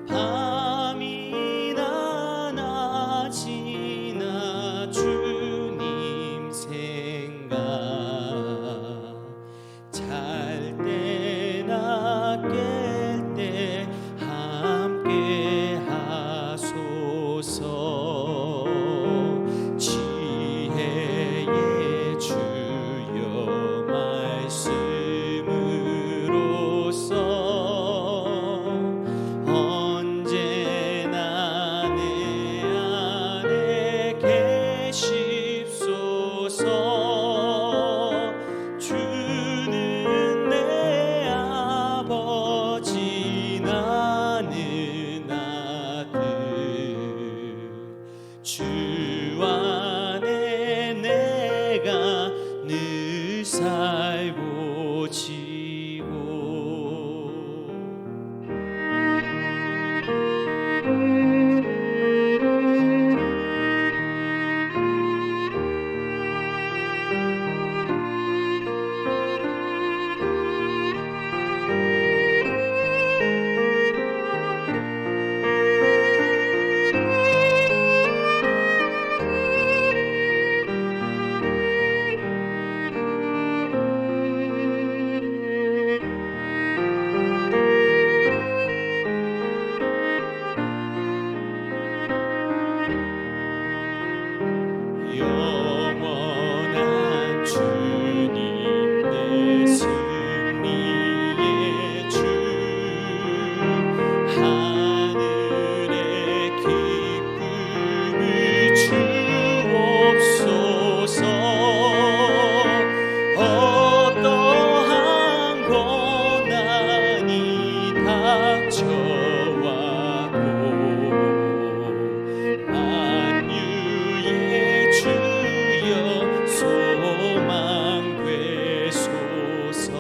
밤이나 낮이나 주님 생각 잘 때나 깰 때 함께 하소서. 지혜의 주여 말씀으로써 언제나 내 안에 계십소서. 주는 내 아버지 나는 아들 주 안에 내가 늘 살고 지고. 영원한 주님 내 승리의 주 하늘의 기쁨을 주옵소서. 어떠한 고난이 닥쳐와도 만유의 주여 소망 되소서.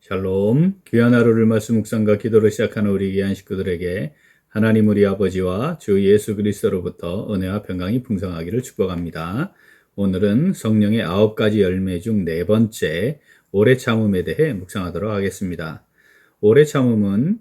샬롬. 귀한 하루를 말씀 묵상과 기도로 시작하는 우리 귀한 식구들에게 하나님 우리 아버지와 주 예수 그리스도로부터 은혜와 평강이 풍성하기를 축복합니다. 오늘은 성령의 9가지 열매 중 4번째 오래 참음에 대해 묵상하도록 하겠습니다. 오래 참음은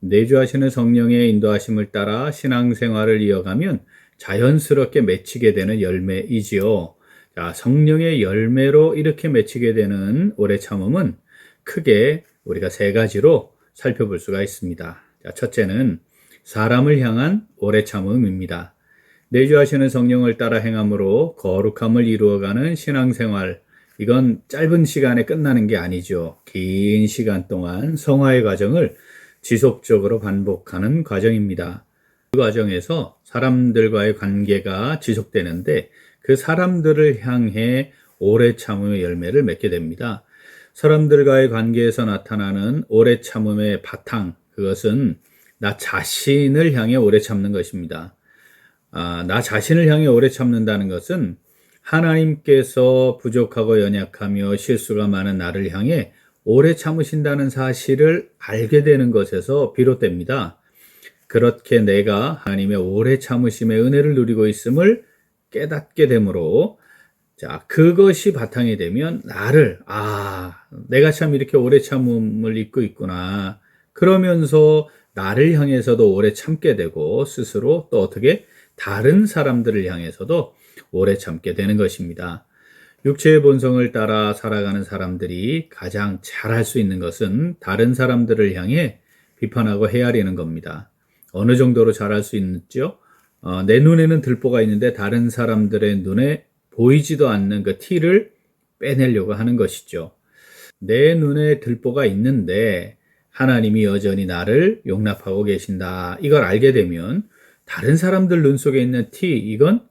내주하시는 성령의 인도하심을 따라 신앙생활을 이어가면 자연스럽게 맺히게 되는 열매이지요. 자, 성령의 열매로 이렇게 맺히게 되는 오래 참음은 크게 우리가 3가지로 살펴볼 수가 있습니다. 자, 첫째는 사람을 향한 오래 참음입니다. 내주하시는 성령을 따라 행함으로 거룩함을 이루어가는 신앙생활, 이건 짧은 시간에 끝나는 게 아니죠. 긴 시간 동안 성화의 과정을 지속적으로 반복하는 과정입니다. 그 과정에서 사람들과의 관계가 지속되는데 그 사람들을 향해 오래 참음의 열매를 맺게 됩니다. 사람들과의 관계에서 나타나는 오래 참음의 바탕, 그것은 나 자신을 향해 오래 참는 것입니다. 나 자신을 향해 오래 참는다는 것은 하나님께서 부족하고 연약하며 실수가 많은 나를 향해 오래 참으신다는 사실을 알게 되는 것에서 비롯됩니다. 그렇게 내가 하나님의 오래 참으심의 은혜를 누리고 있음을 깨닫게 되므로, 자, 그것이 바탕이 되면 나를, 내가 참 이렇게 오래 참음을 잊고 있구나. 그러면서 나를 향해서도 오래 참게 되고 스스로 또 어떻게 다른 사람들을 향해서도 오래 참게 되는 것입니다. 육체의 본성을 따라 살아가는 사람들이 가장 잘할 수 있는 것은 다른 사람들을 향해 비판하고 헤아리는 겁니다. 어느 정도로 잘할 수 있죠? 내 눈에는 들보가 있는데 다른 사람들의 눈에 보이지도 않는 그 티를 빼내려고 하는 것이죠. 내 눈에 들보가 있는데 하나님이 여전히 나를 용납하고 계신다. 이걸 알게 되면 다른 사람들 눈 속에 있는 티, 이건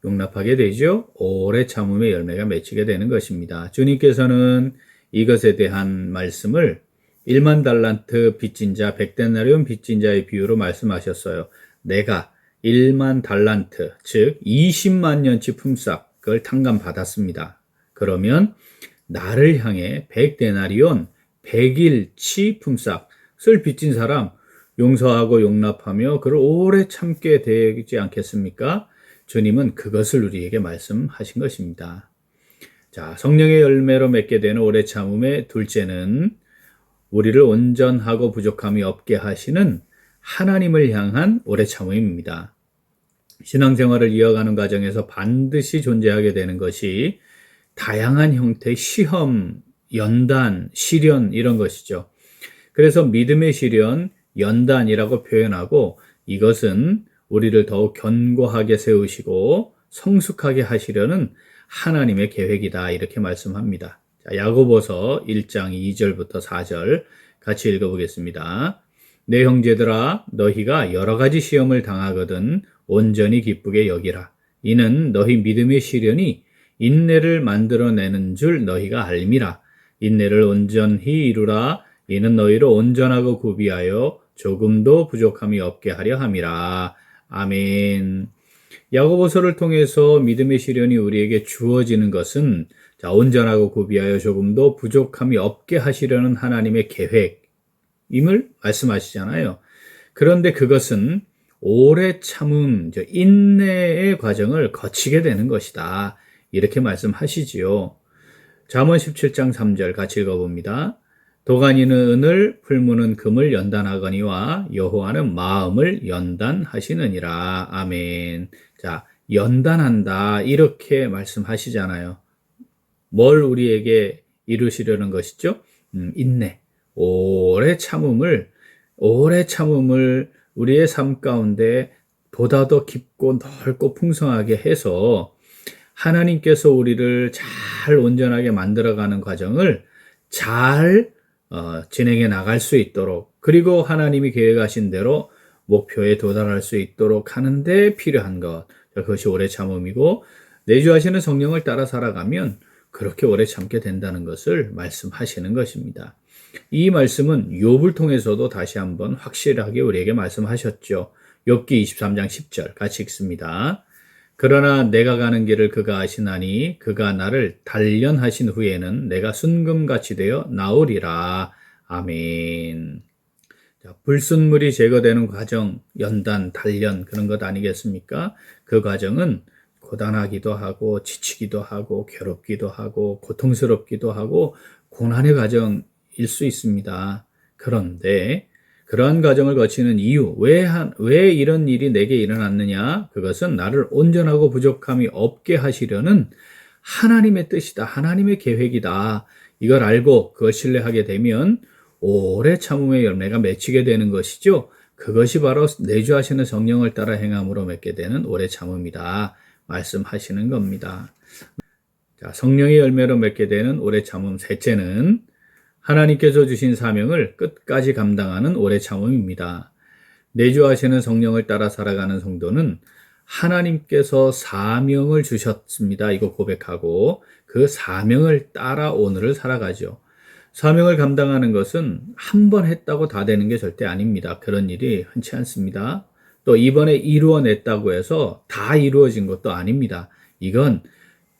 용납하게 되죠. 오래 참음의 열매가 맺히게 되는 것입니다. 주님께서는 이것에 대한 말씀을 1만 달란트 빚진 자, 100데나리온 빚진 자의 비유로 말씀하셨어요. 내가 1만 달란트, 즉 20만 년치 품삯을 탕감받았습니다. 그러면 나를 향해 100데나리온, 100일치 품삯을 빚진 사람 용서하고 용납하며 그를 오래 참게 되지 않겠습니까? 주님은 그것을 우리에게 말씀하신 것입니다. 자, 성령의 열매로 맺게 되는 오래 참음의 둘째는 우리를 온전하고 부족함이 없게 하시는 하나님을 향한 오래 참음입니다. 신앙생활을 이어가는 과정에서 반드시 존재하게 되는 것이 다양한 형태의 시험, 연단, 시련 이런 것이죠. 그래서 믿음의 시련, 연단이라고 표현하고 이것은 우리를 더욱 견고하게 세우시고 성숙하게 하시려는 하나님의 계획이다 이렇게 말씀합니다. 자, 야고보서 1장 2절부터 4절 같이 읽어보겠습니다. 내 형제들아 너희가 여러 가지 시험을 당하거든 온전히 기쁘게 여기라. 이는 너희 믿음의 시련이 인내를 만들어내는 줄 너희가 알미라. 인내를 온전히 이루라. 이는 너희를 온전하고 구비하여 조금도 부족함이 없게 하려 함이라. 아멘. 야고보서를 통해서 믿음의 시련이 우리에게 주어지는 것은 온전하고 구비하여 조금도 부족함이 없게 하시려는 하나님의 계획임을 말씀하시잖아요. 그런데 그것은 오래 참음, 인내의 과정을 거치게 되는 것이다. 이렇게 말씀하시지요. 잠언 17장 3절 같이 읽어봅니다. 도가니는 은을, 풀무는 금을 연단하거니와 여호와는 마음을 연단하시느니라. 아멘. 자, 연단한다 이렇게 말씀하시잖아요. 뭘 우리에게 이루시려는 것이죠? 인내. 오래 참음을 우리의 삶 가운데 보다 더 깊고 넓고 풍성하게 해서 하나님께서 우리를 잘 온전하게 만들어가는 과정을 잘 진행해 나갈 수 있도록, 그리고 하나님이 계획하신 대로 목표에 도달할 수 있도록 하는데 필요한 것, 그것이 오래 참음이고 내주하시는 성령을 따라 살아가면 그렇게 오래 참게 된다는 것을 말씀하시는 것입니다. 이 말씀은 욥을 통해서도 다시 한번 확실하게 우리에게 말씀하셨죠. 욥기 23장 10절 같이 읽습니다. 그러나 내가 가는 길을 그가 아시나니 그가 나를 단련하신 후에는 내가 순금같이 되어 나오리라. 아멘. 자, 불순물이 제거되는 과정, 연단, 단련 그런 것 아니겠습니까? 그 과정은 고단하기도 하고 지치기도 하고 괴롭기도 하고 고통스럽기도 하고 고난의 과정일 수 있습니다. 그런데 그러한 과정을 거치는 이유, 왜 이런 일이 내게 일어났느냐? 그것은 나를 온전하고 부족함이 없게 하시려는 하나님의 뜻이다. 하나님의 계획이다. 이걸 알고 그걸 신뢰하게 되면 오래 참음의 열매가 맺히게 되는 것이죠. 그것이 바로 내주하시는 성령을 따라 행함으로 맺게 되는 오래 참음이다. 말씀하시는 겁니다. 자, 성령의 열매로 맺게 되는 오래 참음 셋째는 하나님께서 주신 사명을 끝까지 감당하는 오래 참음입니다. 내주하시는 성령을 따라 살아가는 성도는 하나님께서 사명을 주셨습니다. 이거 고백하고 그 사명을 따라 오늘을 살아가죠. 사명을 감당하는 것은 한 번 했다고 다 되는 게 절대 아닙니다. 그런 일이 흔치 않습니다. 또 이번에 이루어냈다고 해서 다 이루어진 것도 아닙니다. 이건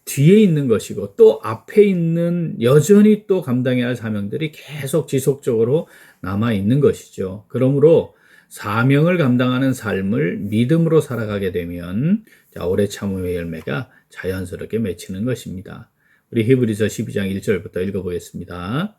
뒤에 있는 것이고 또 앞에 있는 여전히 또 감당해야 할 사명들이 계속 지속적으로 남아있는 것이죠. 그러므로 사명을 감당하는 삶을 믿음으로 살아가게 되면 오래 참음의 열매가 자연스럽게 맺히는 것입니다. 우리 히브리서 12장 1절부터 읽어보겠습니다.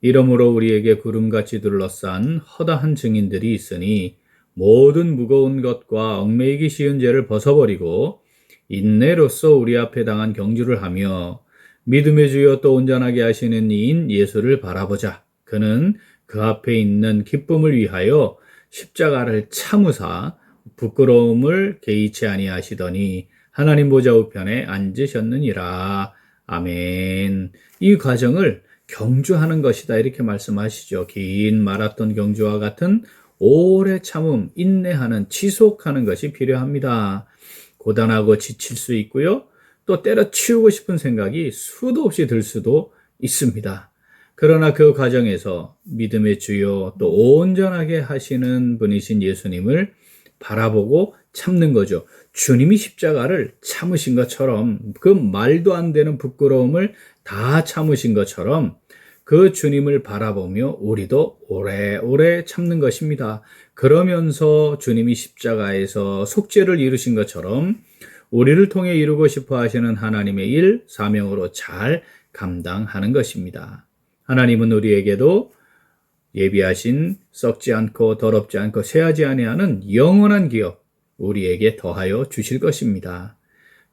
이러므로 우리에게 구름같이 둘러싼 허다한 증인들이 있으니 모든 무거운 것과 얽매이기 쉬운 죄를 벗어버리고 인내로써 우리 앞에 당한 경주를 하며 믿음의 주여 또 온전하게 하시는 이인 예수를 바라보자. 그는 그 앞에 있는 기쁨을 위하여 십자가를 참으사 부끄러움을 개의치 아니하시더니 하나님 보좌 우편에 앉으셨느니라. 아멘. 이 과정을 경주하는 것이다 이렇게 말씀하시죠. 긴 마라톤 경주와 같은 오래 참음, 인내하는, 지속하는 것이 필요합니다. 고단하고 지칠 수 있고요. 또 때려치우고 싶은 생각이 수도 없이 들 수도 있습니다. 그러나 그 과정에서 믿음의 주요 또 온전하게 하시는 분이신 예수님을 바라보고 참는 거죠. 주님이 십자가를 참으신 것처럼 그 말도 안 되는 부끄러움을 다 참으신 것처럼 그 주님을 바라보며 우리도 오래오래 참는 것입니다. 그러면서 주님이 십자가에서 속죄를 이루신 것처럼 우리를 통해 이루고 싶어 하시는 하나님의 일, 사명으로 잘 감당하는 것입니다. 하나님은 우리에게도 예비하신 썩지 않고 더럽지 않고 쇠하지 아니하는 영원한 기업 우리에게 더하여 주실 것입니다.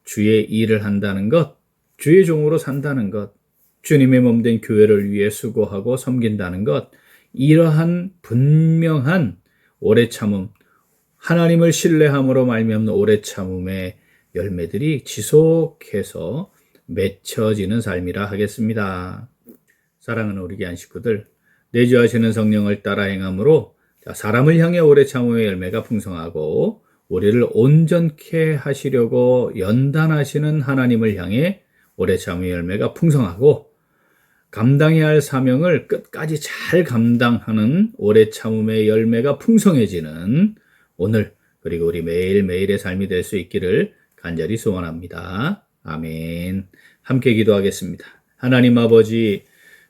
주의 일을 한다는 것, 주의 종으로 산다는 것, 주님의 몸된 교회를 위해 수고하고 섬긴다는 것, 이러한 분명한 오래 참음, 하나님을 신뢰함으로 말미암는 오래 참음의 열매들이 지속해서 맺혀지는 삶이라 하겠습니다. 사랑하는 우리 귀한 식구들, 내주하시는 성령을 따라 행함으로 사람을 향해 오래 참음의 열매가 풍성하고 우리를 온전케 하시려고 연단하시는 하나님을 향해 오래 참음의 열매가 풍성하고 감당해야 할 사명을 끝까지 잘 감당하는 오래 참음의 열매가 풍성해지는 오늘 그리고 우리 매일매일의 삶이 될 수 있기를 간절히 소원합니다. 아멘. 함께 기도하겠습니다. 하나님 아버지,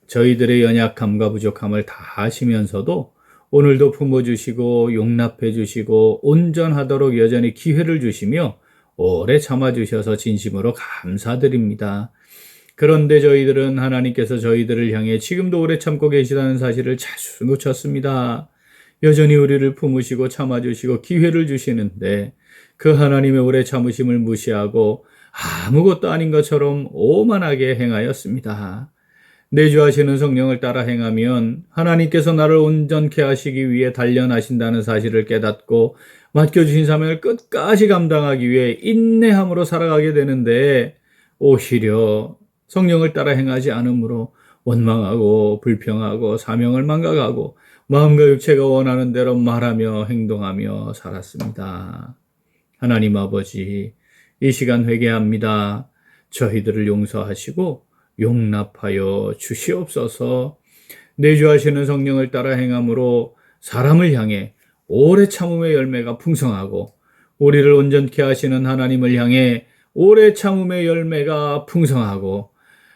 저희들의 연약함과 부족함을 다 아시면서도 오늘도 품어주시고 용납해 주시고 온전하도록 여전히 기회를 주시며 오래 참아주셔서 진심으로 감사드립니다. 그런데 저희들은 하나님께서 저희들을 향해 지금도 오래 참고 계시다는 사실을 자주 놓쳤습니다. 여전히 우리를 품으시고 참아주시고 기회를 주시는데 그 하나님의 오래 참으심을 무시하고 아무것도 아닌 것처럼 오만하게 행하였습니다. 내주하시는 성령을 따라 행하면 하나님께서 나를 온전케 하시기 위해 단련하신다는 사실을 깨닫고 맡겨주신 사명을 끝까지 감당하기 위해 인내함으로 살아가게 되는데 오히려 성령을 따라 행하지 않으므로 원망하고 불평하고 사명을 망각하고 마음과 육체가 원하는 대로 말하며 행동하며 살았습니다. 하나님 아버지, 이 시간 회개합니다. 저희들을 용서하시고 용납하여 주시옵소서. 내주하시는 성령을 따라 행함으로 사람을 향해 오래 참음의 열매가 풍성하고 우리를 온전케 하시는 하나님을 향해 오래 참음의 열매가 풍성하고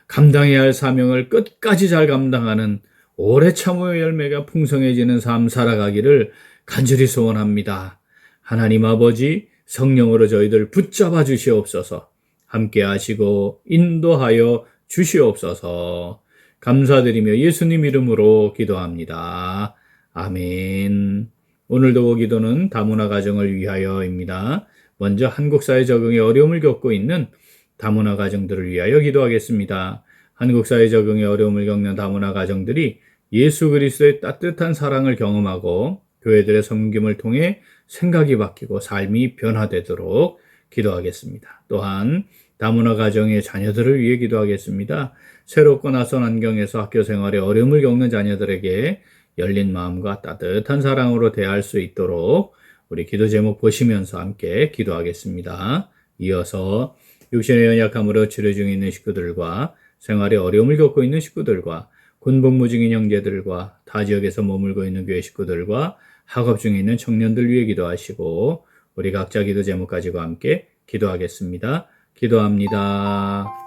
감당해야 할 사명을 끝까지 잘 감당하는 오래 참음의 열매가 풍성해지는 삶 살아가기를 간절히 소원합니다. 하나님 아버지, 성령으로 저희들 붙잡아 주시옵소서. 함께 하시고 인도하여 주시옵소서. 감사드리며 예수님 이름으로 기도합니다. 아멘. 오늘도 기도는 다문화 가정을 위하여입니다. 먼저 한국 사회 적응에 어려움을 겪고 있는 다문화 가정들을 위하여 기도하겠습니다. 한국 사회 적응에 어려움을 겪는 다문화 가정들이 예수 그리스도의 따뜻한 사랑을 경험하고 교회들의 섬김을 통해 생각이 바뀌고 삶이 변화되도록 기도하겠습니다. 또한 다문화 가정의 자녀들을 위해 기도하겠습니다. 새롭고 낯선 환경에서 학교 생활에 어려움을 겪는 자녀들에게 열린 마음과 따뜻한 사랑으로 대할 수 있도록 우리 기도 제목 보시면서 함께 기도하겠습니다. 이어서 육신의 연약함으로 치료 중에 있는 식구들과 생활에 어려움을 겪고 있는 식구들과 군복무 중인 형제들과 타 지역에서 머물고 있는 교회 식구들과 학업 중에 있는 청년들 위해 기도하시고 우리 각자 기도 제목 가지고 함께 기도하겠습니다. 기도합니다.